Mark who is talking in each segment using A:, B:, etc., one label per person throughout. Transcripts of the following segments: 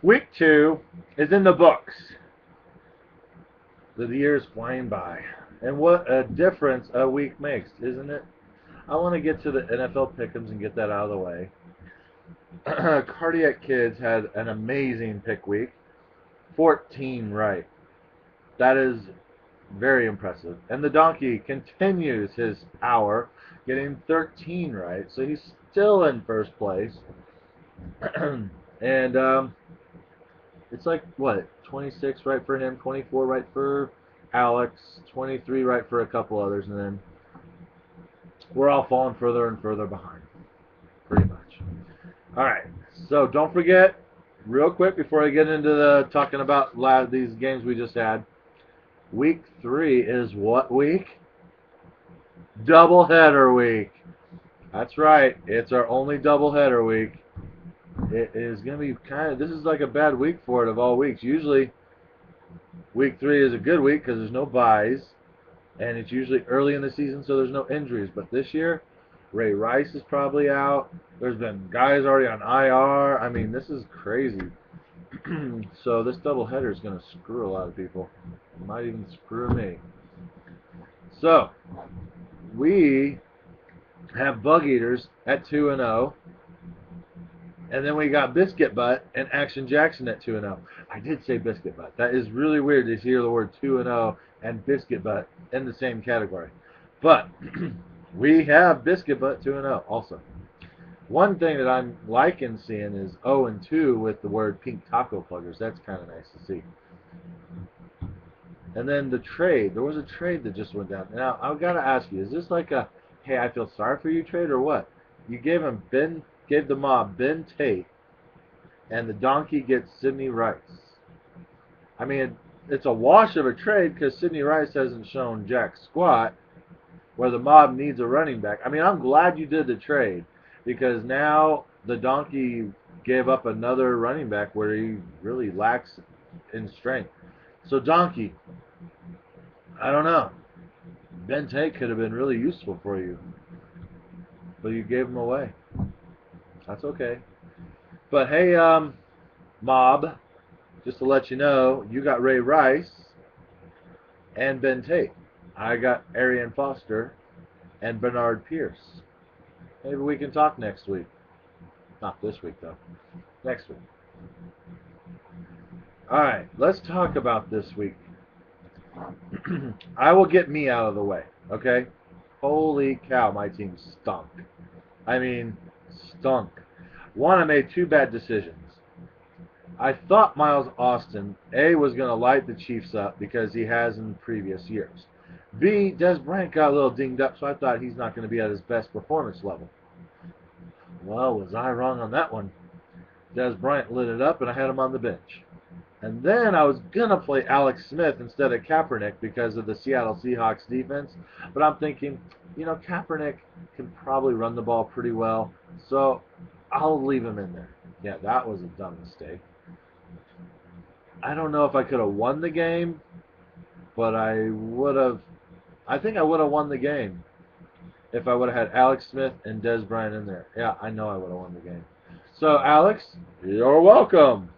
A: Week 2 is in the books. The year's flying by. And what a difference a week makes, isn't it? I want to get to the NFL pick'ems and get that out of the way. Cardiac Kids had an amazing pick week. 14 right. That is very impressive. And the Donkey continues his power, getting 13 right. So he's still in first place. And it's like, what, 26 right for him, 24 right for Alex, 23 right for a couple others, and then we're all falling further and further behind, pretty much. All right, so don't forget, real quick before I get into the talking about these games we just had, week 3 is what week? Doubleheader week. That's right, it's our only doubleheader week. It is going to be this is like a bad week for it of all weeks. Usually, week 3 is a good week because there's no byes, and it's usually early in the season, so there's no injuries. But this year, Ray Rice is probably out. There's been guys already on IR. I mean, this is crazy. So this doubleheader is going to screw a lot of people. It might even screw me. So, we have Bug Eaters at 2-0. And then we got Biscuit Butt and Action Jackson at 2-0. I did say Biscuit Butt. That is really weird to hear the word 2-0 and Biscuit Butt in the same category. But we have Biscuit Butt 2-0 also. One thing that I'm liking seeing is 0-2 with the word Pink Taco Pluggers. That's kind of nice to see. And then the trade. There was a trade that just went down. Now, I've got to ask you, is this like a, hey, I feel sorry for you trade or what? You gave the mob Ben Tate, and the Donkey gets Sidney Rice. I mean, it's a wash of a trade because Sidney Rice hasn't shown jack squat, where the mob needs a running back. I mean, I'm glad you did the trade because now the Donkey gave up another running back where he really lacks in strength. So Donkey, I don't know. Ben Tate could have been really useful for you, but you gave him away. That's okay. But hey, Mob, just to let you know, you got Ray Rice and Ben Tate. I got Arian Foster and Bernard Pierce. Maybe we can talk next week. Not this week, though. Next week. Alright, let's talk about this week. I will get me out of the way, okay? Holy cow, my team stunk. I mean, stunk. One, I made 2 bad decisions. I thought Miles Austin, A, was going to light the Chiefs up because he has in previous years. B, Des Bryant got a little dinged up, so I thought he's not going to be at his best performance level. Well, was I wrong on that one? Des Bryant lit it up, and I had him on the bench. And then I was going to play Alex Smith instead of Kaepernick because of the Seattle Seahawks defense. But I'm thinking, you know, Kaepernick can probably run the ball pretty well, so I'll leave him in there. Yeah, that was a dumb mistake. I don't know if I could have won the game, but I think I would have won the game if I would have had Alex Smith and Des Bryant in there. Yeah, I know I would have won the game. So, Alex, you're welcome.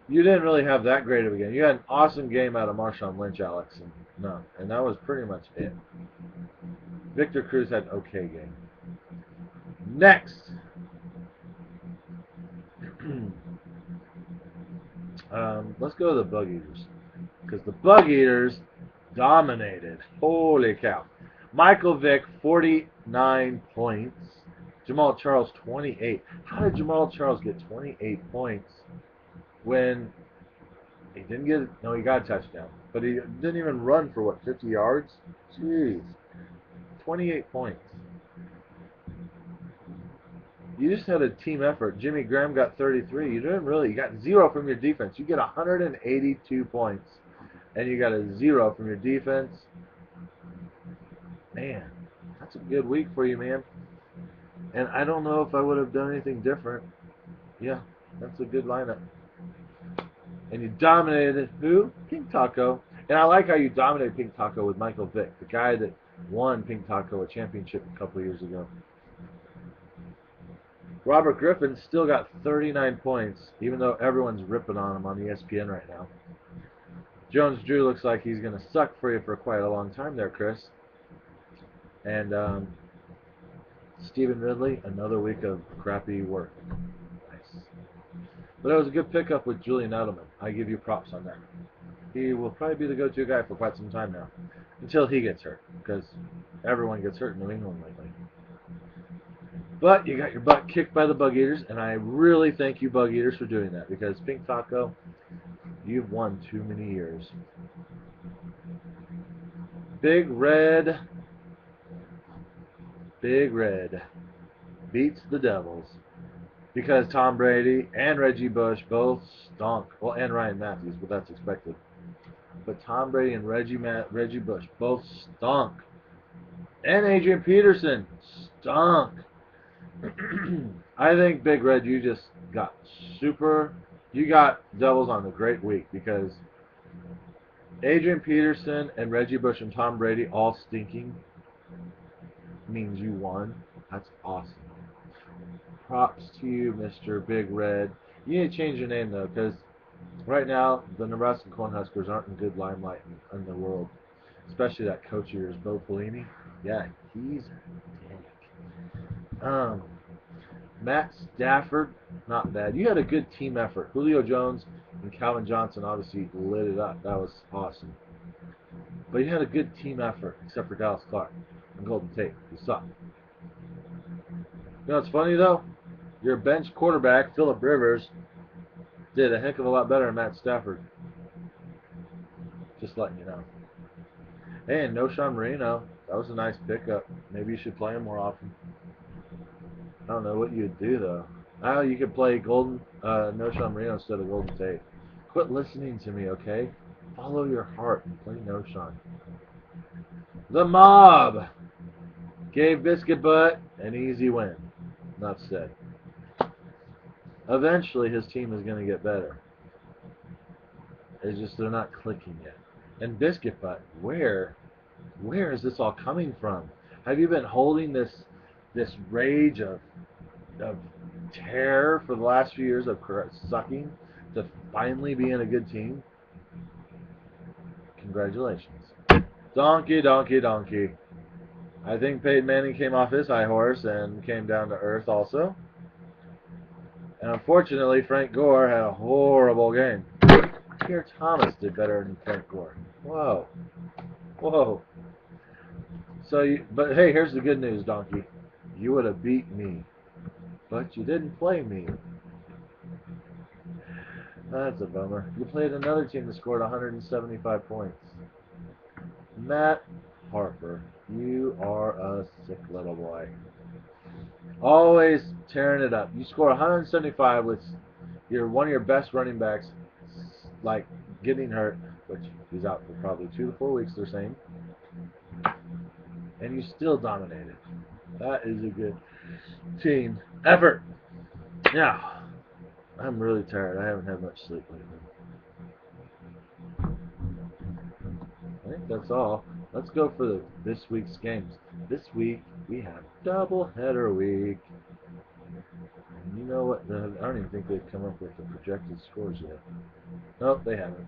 A: You didn't really have that great of a game. You had an awesome game out of Marshawn Lynch, Alex, and that was pretty much it. Victor Cruz had an okay game. Next. Let's go to the Bug Eaters. Because the Bug Eaters dominated. Holy cow. Michael Vick, 49 points. Jamal Charles, 28. How did Jamal Charles get 28 points when he didn't get, no, he got a touchdown, but he didn't even run for, what, 50 yards? Jeez. 28 points. You just had a team effort. Jimmy Graham got 33. You didn't really. You got 0 from your defense. You get 182 points, and you got a 0 from your defense. Man, that's a good week for you, man. And I don't know if I would have done anything different. Yeah, that's a good lineup. And you dominated who? Pink Taco. And I like how you dominated Pink Taco with Michael Vick, the guy that won Pink Taco a championship a couple years ago. Robert Griffin still got 39 points, even though everyone's ripping on him on ESPN right now. Jones-Drew looks like he's going to suck for you for quite a long time there, Chris. And Stephen Ridley, another week of crappy work. Nice. But it was a good pickup with Julian Edelman. I give you props on that. He will probably be the go-to guy for quite some time now, until he gets hurt, because everyone gets hurt in New England lately. But you got your butt kicked by the Bug Eaters, and I really thank you Bug Eaters for doing that, because Pink Taco, you've won too many years. Big Red beats the Devils because Tom Brady and Reggie Bush both stunk. Well, and Ryan Matthews, but that's expected. But Tom Brady and Reggie Bush both stunk. And Adrian Peterson stunk. I think, Big Red, you just got you got Devils on a great week because Adrian Peterson and Reggie Bush and Tom Brady all stinking means you won. That's awesome. Props to you, Mr. Big Red. You need to change your name, though, because right now the Nebraska Cornhuskers aren't in good limelight in the world. Especially that coach of yours, Bo Pelini. Yeah, he's a dick. Matt Stafford, not bad. You had a good team effort. Julio Jones and Calvin Johnson obviously lit it up. That was awesome. But you had a good team effort, except for Dallas Clark and Golden Tate. You suck. You know what's funny, though? Your bench quarterback, Phillip Rivers, did a heck of a lot better than Matt Stafford. Just letting you know. Hey, and no Sean Marino. That was a nice pickup. Maybe you should play him more often. I don't know what you'd do, though. Oh, you could play no Sean Marino instead of Golden Tate. Quit listening to me, okay? Follow your heart and play no Sean. The Mob gave Biscuit Butt an easy win. Enough said. Eventually, his team is going to get better. It's just they're not clicking yet. And Biscuit Butt, where is this all coming from? Have you been holding this rage of terror for the last few years of sucking to finally be in a good team? Congratulations. Donkey, donkey, donkey. I think Peyton Manning came off his high horse and came down to earth also. And unfortunately, Frank Gore had a horrible game. Pierre Thomas did better than Frank Gore. Whoa. Whoa. But hey, here's the good news, Donkey. You would have beat me. But you didn't play me. That's a bummer. You played another team that scored 175 points. Matt Harper, you are a sick little boy. Always tearing it up. You score 175 with one of your best running backs, like getting hurt, which he's out for probably 2 to 4 weeks, they're saying. And you still dominated. That is a good team effort. Now, I'm really tired. I haven't had much sleep lately. I think that's all. Let's go for this week's games. This week, we have doubleheader week. And you know what? I don't even think they've come up with the projected scores yet. Nope, they haven't.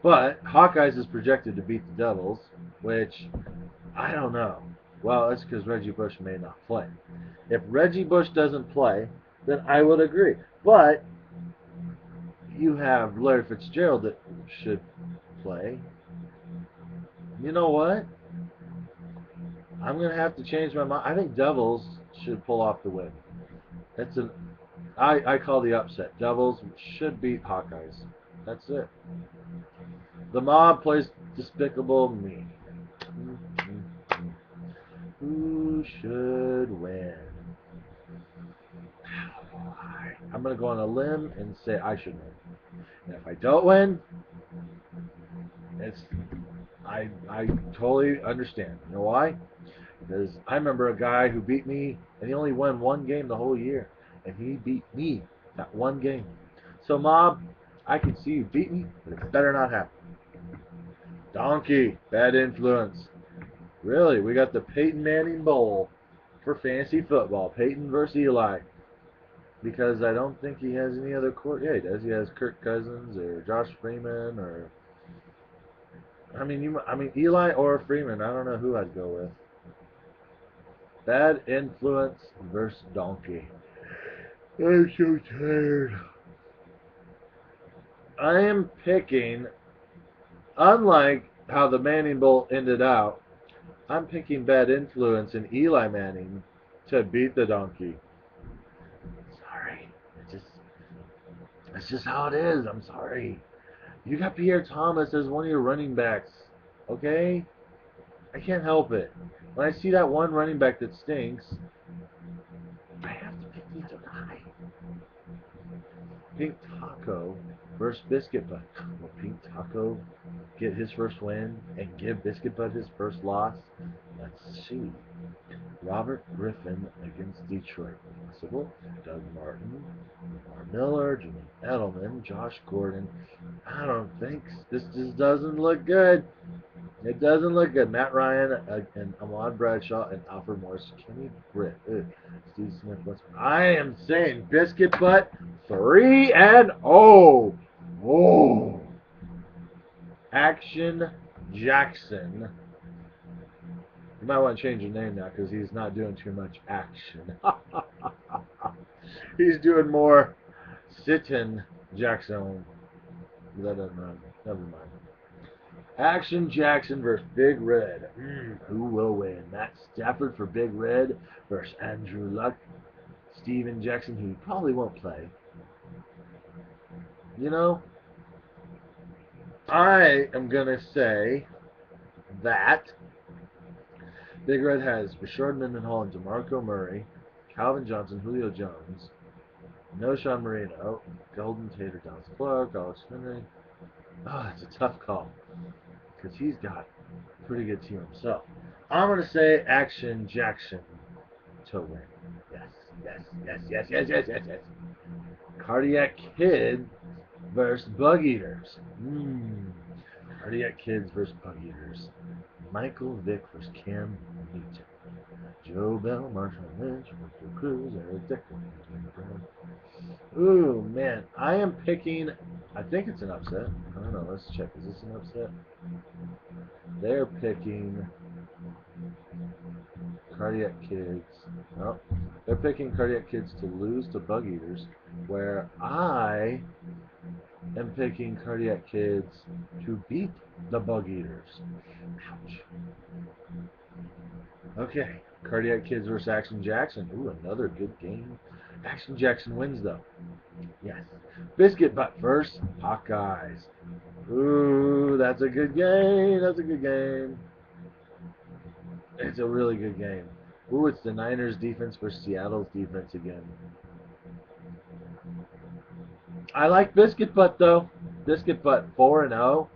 A: But Hawkeyes is projected to beat the Devils, which I don't know. Well, that's because Reggie Bush may not play. If Reggie Bush doesn't play, then I would agree. But you have Larry Fitzgerald that should play. You know what? I'm going to have to change my mind. I think Devils should pull off the win. I call the upset. Devils should beat Hawkeyes. That's it. The Mob plays Despicable Me. Who should win? I'm going to go on a limb and say I should win. And if I don't win, I totally understand. You know why? Because I remember a guy who beat me, and he only won one game the whole year. And he beat me that one game. So, Mob, I can see you beat me, but it better not happen. Donkey, bad influence. Really, we got the Peyton Manning Bowl for fantasy football. Peyton versus Eli. Because I don't think he has any other court. Yeah, he does. He has Kirk Cousins or Josh Freeman or I mean Eli or Freeman. I don't know who I'd go with. Bad influence versus donkey. I'm so tired. I am picking, unlike how the Manning Bowl ended out, I'm picking bad influence in Eli Manning to beat the donkey. Sorry. It's just how it is. I'm sorry. You got Pierre Thomas as one of your running backs. Okay? I can't help it. When I see that one running back that stinks, I have to pick the other guy. Pink Taco versus Biscuit Butt. Will Pink Taco get his first win and give Biscuit Butt his first loss? Let's see. Robert Griffin against Detroit. Possible. Doug Martin, Lamar Miller, Jimmy Edelman, Josh Gordon. I don't think this just doesn't look good. It doesn't look good. Matt Ryan and Ahmad Bradshaw and Alfred Morris, Kenny Britt, Steve Smith. I am saying Biscuit Butt 3-0. Whoa. Action Jackson. You might want to change your name now because he's not doing too much action. He's doing more sitting Jackson. That doesn't matter. Never mind. Action Jackson versus Big Red. Who will win? Matt Stafford for Big Red versus Andrew Luck. Steven Jackson, who probably won't play. You know, I am going to say that Big Red has Rashard Mendenhall and DeMarco Murray, Calvin Johnson, Julio Jones, No Sean Marino, Golden Tater, Dallas Clark, Alex Henry. Oh, it's a tough call because he's got a pretty good team himself. I'm going to say Action Jackson to win. Yes. Cardiac Kid versus Bug Eaters. Cardiac Kids versus Bug Eaters. Michael Vick versus Cam Newton. Joe Bell, Marshall Lynch, Victor Cruz, Eric Decker. Ooh, man. I am picking, I think it's an upset. I don't know. Let's check. Is this an upset? They're picking Cardiac Kids. No. They're picking Cardiac Kids to lose to Bug Eaters, where I am picking Cardiac Kids to beat the Bug Eaters. Ouch. Okay. Cardiac Kids versus Action Jackson. Ooh, another good game. Action Jackson wins, though. Yes. Biscuit Butt versus Hawkeyes. Ooh, that's a good game. That's a good game. It's a really good game. Ooh, it's the Niners defense versus Seattle's defense again. I like Biscuit Butt, though. Biscuit Butt 4-0.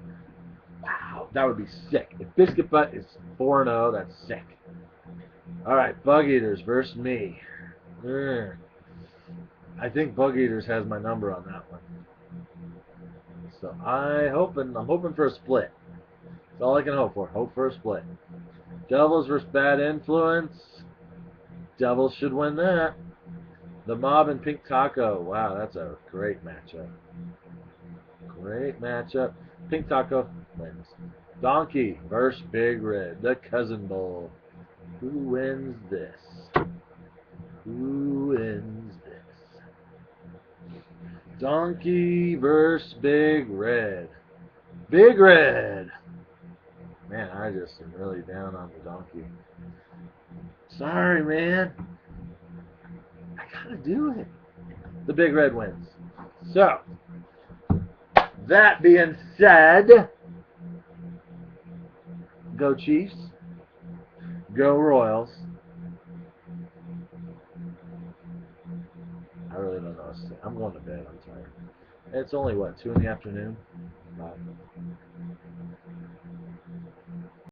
A: Wow, that would be sick. If Biscuit Butt is 4-0, that's sick. All right, Bug Eaters versus me. I think Bug Eaters has my number on that one. So I'm hoping for a split. That's all I can hope for. Hope for a split. Devils versus Bad Influence. Devils should win that. The Mob and Pink Taco. Wow, that's a great matchup. Great matchup. Pink Taco wins. Donkey versus Big Red. The Cousin Bowl. Who wins this? Who wins this? Donkey versus Big Red. Big Red. Man, I just am really down on the donkey. Sorry, man. I gotta do it. The Big Red wins. So, that being said, go Chiefs. Go Royals. I really don't know what to say. I'm going to bed. I'm tired. It's only, what, 2 in the afternoon? Bye.